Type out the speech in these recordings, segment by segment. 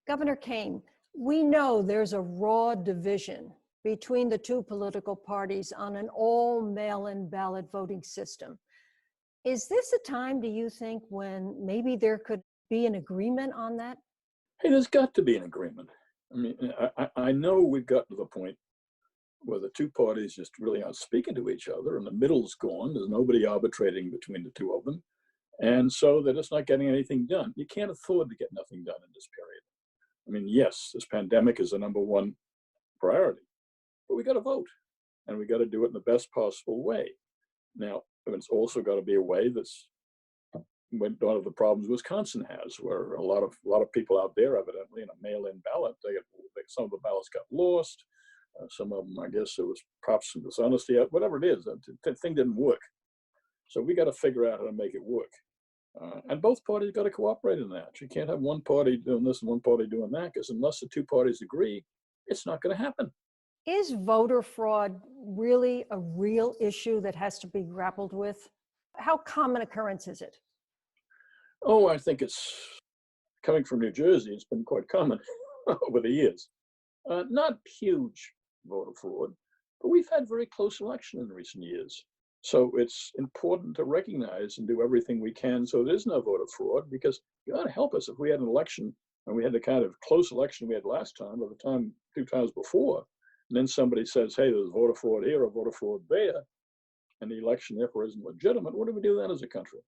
Governor Kean, we know there's a raw division between the two political parties on an all mail-in ballot voting system. Is this a time, do you think, when maybe there could be an agreement on that? Hey, there's got to be an agreement. I mean, I know we've got to the point where the two parties just really aren't speaking to each other, and the middle's gone. There's nobody arbitrating between the two of them. And so they're just not getting anything done. You can't afford to get nothing done in this period. I mean, yes, this pandemic is the number one priority, but we got to vote, and we got to do it in the best possible way. Now, it's also got to be a way that's when one of the problems Wisconsin has, where a lot of people out there, evidently, in a mail-in ballot, some of the ballots got lost. Some of them, I guess, it was perhaps some dishonesty. Whatever it is, the thing didn't work. So we got to figure out how to make it work. And both parties got to cooperate in that. You can't have one party doing this and one party doing that, because unless the two parties agree, it's not going to happen. Is voter fraud really a real issue that has to be grappled with? How common occurrence is it? Oh, I think it's coming from New Jersey. It's been quite common over the years. Not huge voter fraud, but we've had very close elections in recent years. So it's important to recognize and do everything we can so there's no voter fraud, because you ought to help us if we had an election and we had the kind of close election we had last time or the time 2 times before, and then somebody says, hey, there's voter fraud here or voter fraud there, and the election therefore isn't legitimate. What do we do then as a country?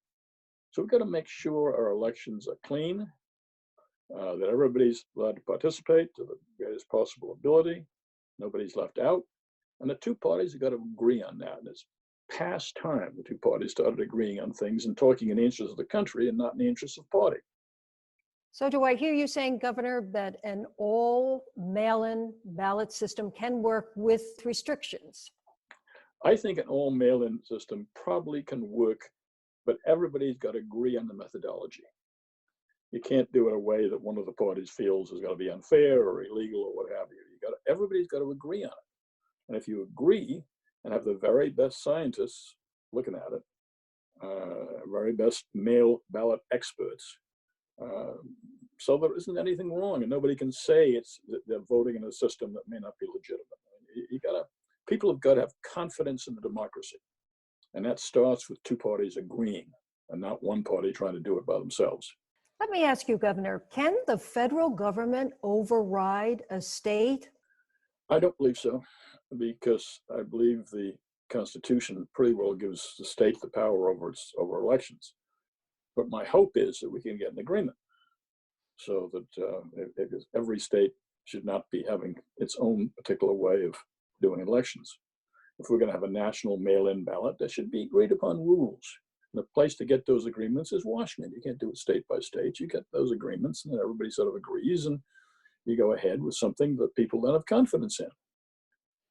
So we've got to make sure our elections are clean, that everybody's allowed to participate to the greatest possible ability, nobody's left out, and the two parties have got to agree on that. And it's past time the two parties started agreeing on things and talking in the interest of the country and not in the interest of party. So do I hear you saying, Governor, that an all mail-in ballot system can work with restrictions? I think an all mail-in system probably can work, but everybody's got to agree on the methodology. You can't do it in a way that one of the parties feels is going to be unfair or illegal or what have you. Everybody's got to agree on it. And if you agree and have the very best scientists looking at it, very best mail ballot experts, so there isn't anything wrong, and nobody can say they're voting in a system that may not be legitimate. People have got to have confidence in the democracy, and that starts with two parties agreeing, and not one party trying to do it by themselves. Let me ask you, Governor, can the federal government override a state? I don't believe so, because I believe the Constitution pretty well gives the state the power over elections. But my hope is that we can get an agreement so that every state should not be having its own particular way of doing elections. If we're going to have a national mail-in ballot, there should be agreed upon rules. And the place to get those agreements is Washington. You can't do it state by state. You get those agreements, and then everybody sort of agrees, and you go ahead with something that people then have confidence in.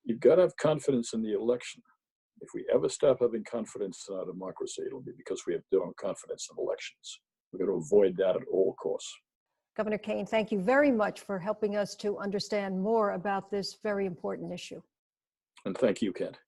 You've got to have confidence in the election. If we ever stop having confidence in our democracy, it'll be because we don't have confidence in elections. We've got to avoid that at all costs. Governor Kean, thank you very much for helping us to understand more about this very important issue. And thank you, Kent.